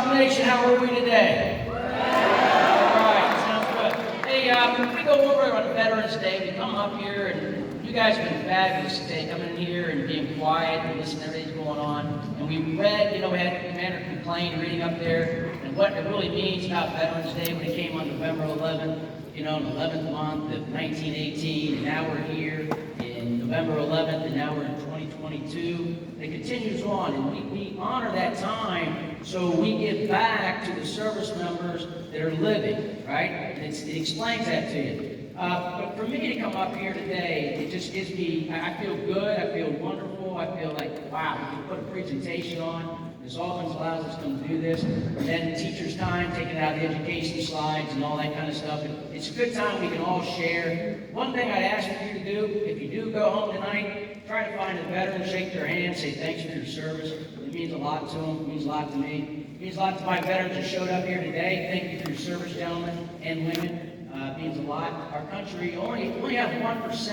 South Nation, how are we today? All right, sounds good. Hey, we go over on Veterans Day. We come up here, and you guys have been fabulous today, coming in here and being quiet and listening to everything going on. And we read, we had Commander Complain reading up there, and what it really means about Veterans Day when it came on November 11th, the 11th month of 1918, and now we're here in November 11th, and now we're in 2022. And it continues on, and we honor that time, so we give back to the service members that are living, right? And it explains that to you. But for me to come up here today, it just gives me, I feel good, I feel wonderful, I feel like, wow, we can put a presentation on. This Albans allows us to come do this. And then teacher's time, taking out the education slides and all that kind of stuff. It's a good time we can all share. One thing I'd ask for you to do, if you do go home tonight, try to find a veteran, shake their hand, say thanks for your service. It means a lot to them, it means a lot to me. It means a lot to my veterans that showed up here today. Thank you for your service, gentlemen and women. It means a lot. Our country, only have 1%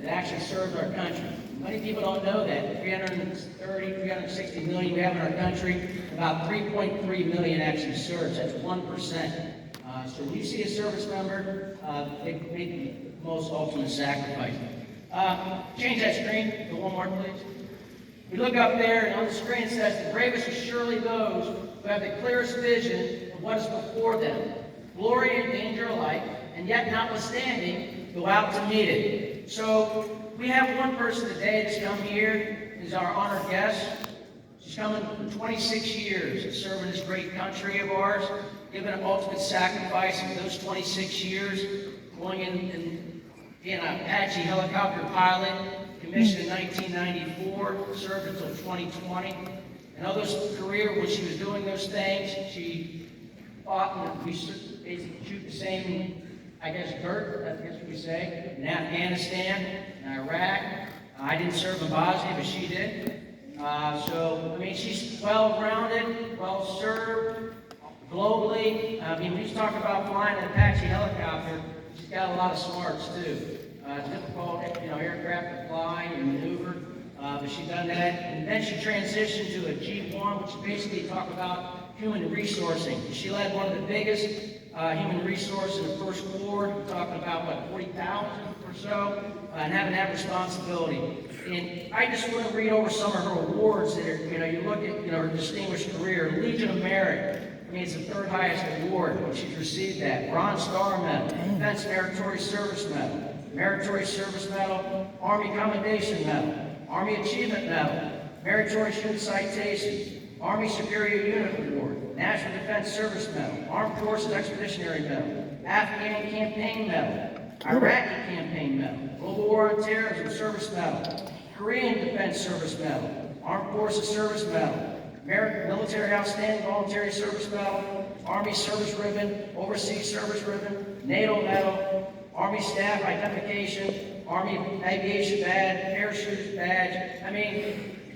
that actually serves our country. Many people don't know that. 360 million we have in our country, about 3.3 million actually serves. That's 1%. So when you see a service member, they make the most ultimate sacrifice. Change that screen. Go one more, please. We look up there, and on the screen it says, "The bravest are surely those who have the clearest vision of what is before them. Glory and danger alike, and yet notwithstanding, go out to meet it." So we have one person today that's come here, is our honored guest. She's coming for 26 years serving this great country of ours, giving an ultimate sacrifice for those 26 years, going in being an Apache helicopter pilot, commissioned in 1994, served until 2020. And all those career, when she was doing those things, she fought and we basically shoot the same, dirt, I guess we say, in Afghanistan, in Iraq. I didn't serve in Bosnia, but she did. She's well-rounded, well-served, globally. We just talk about flying an Apache helicopter. She's got a lot of smarts, too. Difficult, aircraft to fly and maneuver, but she's done that. And then she transitioned to a G1, which basically talk about human resourcing. She led one of the biggest human resource in the First War, talking about, 40,000 or so, and having that responsibility. And I just want to read over some of her awards that are, you look at, her distinguished career. Legion of Merit, it's the third highest award. She's received that. Bronze Star Medal, Defense Meritorious Service Medal, Meritorious Service Medal, Army Commendation Medal, Army Achievement Medal, Meritorious Unit Citation, Army Superior Unit Award, National Defense Service Medal, Armed Forces Expeditionary Medal, Afghan Campaign Medal, Iraqi Campaign Medal, Global War on Terrorism Service Medal, Korean Defense Service Medal, Armed Forces Service Medal, Military Outstanding Voluntary Service Medal, Army Service Ribbon, Overseas Service Ribbon, NATO Medal, Army Staff Identification, Army Aviation Badge, Parachutist Badge.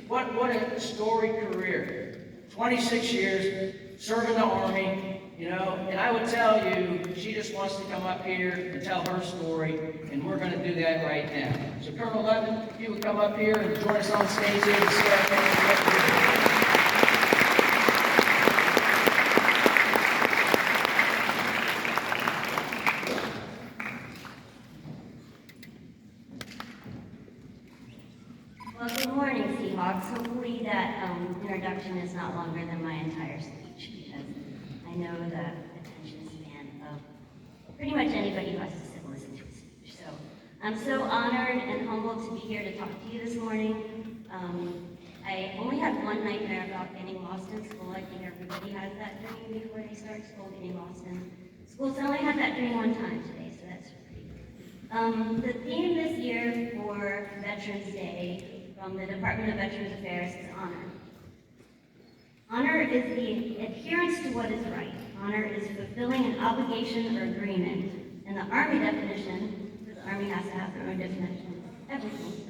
What a storied career. 26 years, serving the Army, and I would tell you, she just wants to come up here and tell her story, and we're going to do that right now. So Colonel Litvin, if you would come up here and join us on stage here to see our things. Well, good morning, Seahawks. Hopefully that introduction is not longer than my entire speech, because I know the attention span of pretty much anybody who has to sit and listen to a speech. So I'm so honored and humbled to be here to talk to you this morning. I only had one nightmare about getting lost in school. I think everybody has that dream before they start school, getting lost in school. So I only had that dream one time today, so that's pretty good. The theme this year for Veterans Day from the Department of Veterans Affairs is honor. Honor is the adherence to what is right. Honor is fulfilling an obligation or agreement. And the Army definition, because the Army has to have their own definition of everything,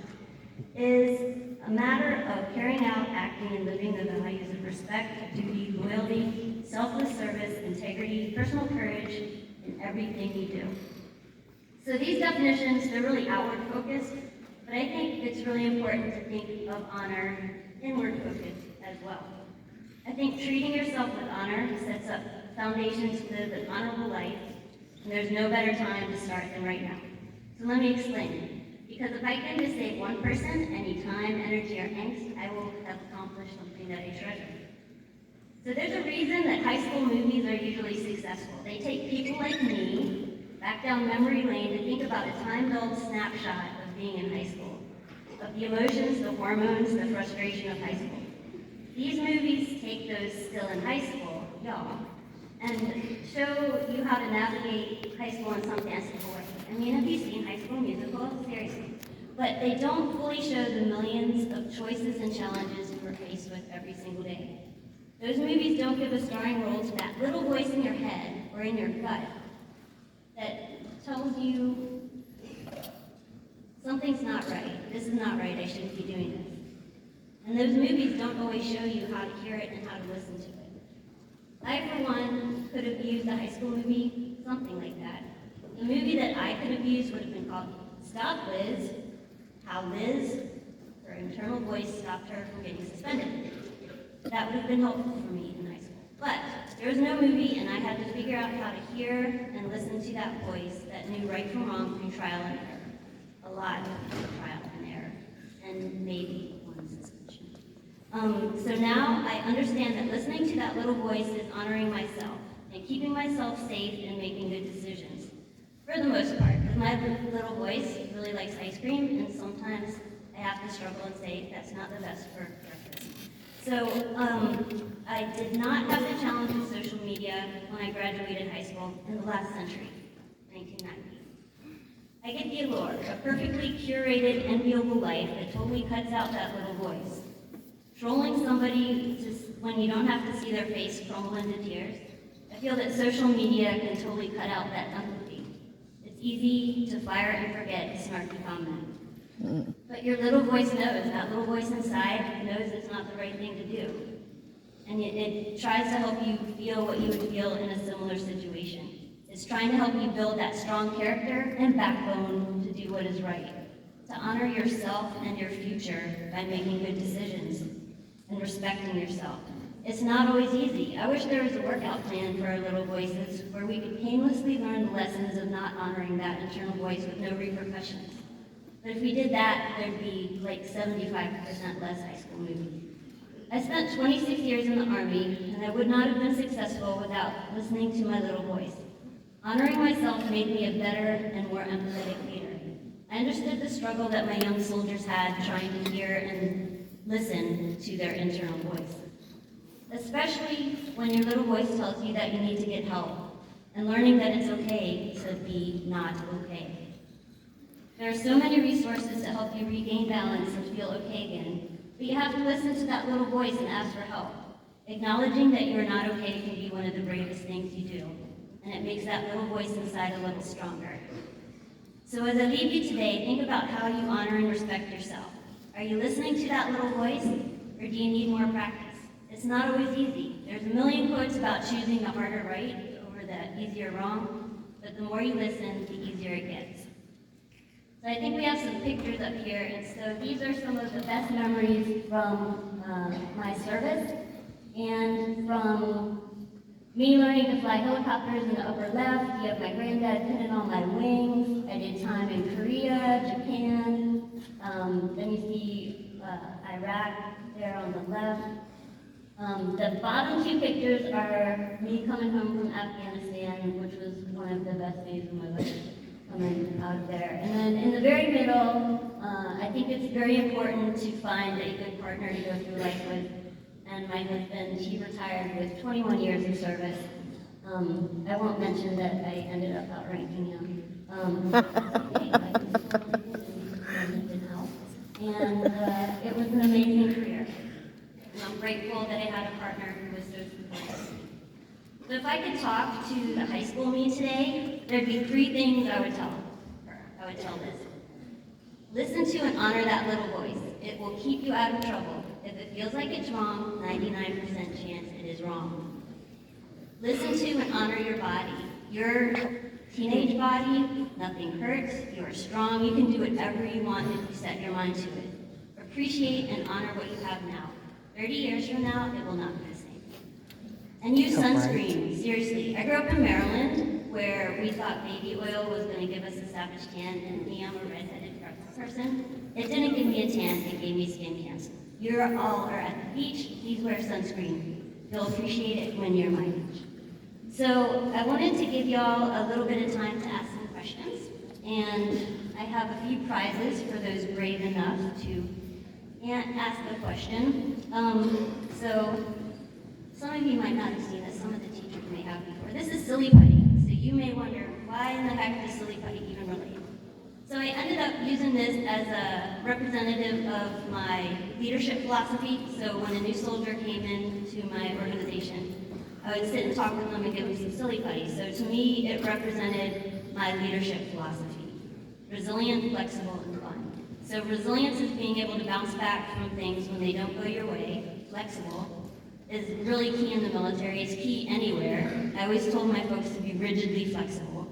is a matter of carrying out, acting, and living the values of respect, duty, loyalty, selfless service, integrity, personal courage in everything you do. So these definitions, they're really outward focused, but I think it's really important to think of honor inward focused as well. I think treating yourself with honor foundation to live an honorable life, and there's no better time to start than right now. So let me explain. Because if I can just save one person, any time, energy, or angst, I will have accomplished something that I treasure. So there's a reason that high school movies are usually successful. They take people like me back down memory lane to think about a time-dulled snapshot of being in high school, of the emotions, the hormones, the frustration of high school. These movies take those still in high school, y'all, and show you how to navigate high school in some fanciful way. I mean, have you seen High School Musical? Seriously. But they don't fully show the millions of choices and challenges we're faced with every single day. Those movies don't give a starring role to that little voice in your head or in your gut that tells you something's not right, this is not right, I shouldn't be doing this. And those movies don't always show you how to hear it and how to listen to it. I, for one, could have used a high school movie, something like that. The movie that I could have used would have been called Stop Liz, How Liz, her internal voice, stopped her from getting suspended. That would have been helpful for me in high school. But there was no movie, and I had to figure out how to hear and listen to that voice that knew right from wrong through trial and error. A lot of trial and error, and maybe one suspension. So now I understand that listening to that little voice is honoring myself and keeping myself safe and making good decisions. For the most part, because my little voice really likes ice cream, and sometimes I have to struggle and say that's not the best for breakfast. So I did not have the challenge of social media when I graduated high school in the last century, 1990. I get the allure, a perfectly curated, enviable life that totally cuts out that little voice. Trolling somebody just when you don't have to see their face crumble into tears. I feel that social media can totally cut out that empathy. It's easy to fire and forget a snarky comment. But your little voice knows, that little voice inside knows it's not the right thing to do. And it tries to help you feel what you would feel in a similar situation. It's trying to help you build that strong character and backbone to do what is right, to honor yourself and your future by making good decisions and respecting yourself. It's not always easy. I wish there was a workout plan for our little voices where we could painlessly learn the lessons of not honoring that internal voice with no repercussions. But if we did that, there'd be like 75% less high school movies. I spent 26 years in the Army, and I would not have been successful without listening to my little voice. Honoring myself made me a better and more empathetic leader. I understood the struggle that my young soldiers had trying to hear and listen to their internal voice. Especially when your little voice tells you that you need to get help, and learning that it's okay to be not okay. There are so many resources to help you regain balance and feel okay again, but you have to listen to that little voice and ask for help. Acknowledging that you're not okay can be one of the bravest things you do, and it makes that little voice inside a little stronger. So as I leave you today, think about how you honor and respect yourself. Are you listening to that little voice, or do you need more practice? It's not always easy. There's a million quotes about choosing the harder right over the easier wrong, but the more you listen, the easier it gets. So I think we have some pictures up here, and so these are some of the best memories from my service, and from me learning to fly helicopters in the upper left. You have my granddad pinning on my wings. I did time in Korea, Japan, then you see Iraq there on the left. The bottom two pictures are me coming home from Afghanistan, which was one of the best days of my life, coming out of there. And then in the very middle, I think it's very important to find a good partner to go through life with. And my husband, he retired with 21 years of service. I won't mention that I ended up outranking him. And it was an amazing career. And I'm grateful that I had a partner who was so supportive. So if I could talk to the high school me today, there'd be three things I would tell her. I would tell this. Listen to and honor that little voice. It will keep you out of trouble. If it feels like it's wrong, 99% chance it is wrong. Listen to and honor your body. Your teenage body, nothing hurts, you are strong, you can do whatever you want if you set your mind to it. Appreciate and honor what you have now. 30 years from now, it will not be the same. And use So bright. sunscreen, seriously. I grew up in Maryland, where we thought baby oil was gonna give us a savage tan, and me, I'm a redheaded person. It didn't give me a tan, it gave me skin cancer. You all are at the beach, please wear sunscreen. You'll appreciate it when you're my age. So I wanted to give y'all a little bit of time to ask some questions, and I have a few prizes for those brave enough to ask a question. So some of you might not have seen this, some of the teachers may have before. This is silly putty, so you may wonder, why in the heck does silly putty even relate? So I ended up using this as a representative of my leadership philosophy. So when a new soldier came into my organization, I would sit and talk with them and give them some silly putty. So to me, it represented my leadership philosophy. Resilient, flexible, and fun. So resilience is being able to bounce back from things when they don't go your way. Flexible is really key in the military. It's key anywhere. I always told my folks to be rigidly flexible.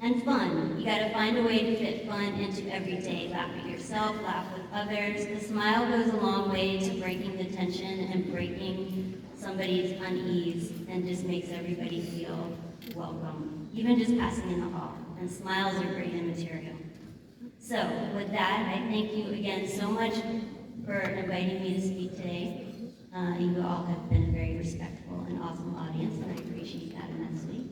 And fun. You gotta find a way to fit fun into every day. Laugh at yourself, laugh with others. The smile goes a long way to breaking the tension and breaking somebody's unease and just makes everybody feel welcome. Even just passing in the hall. And smiles are great immaterial. So with that, I thank you again so much for inviting me to speak today. You all have been a very respectful and awesome audience, and I appreciate that immensely.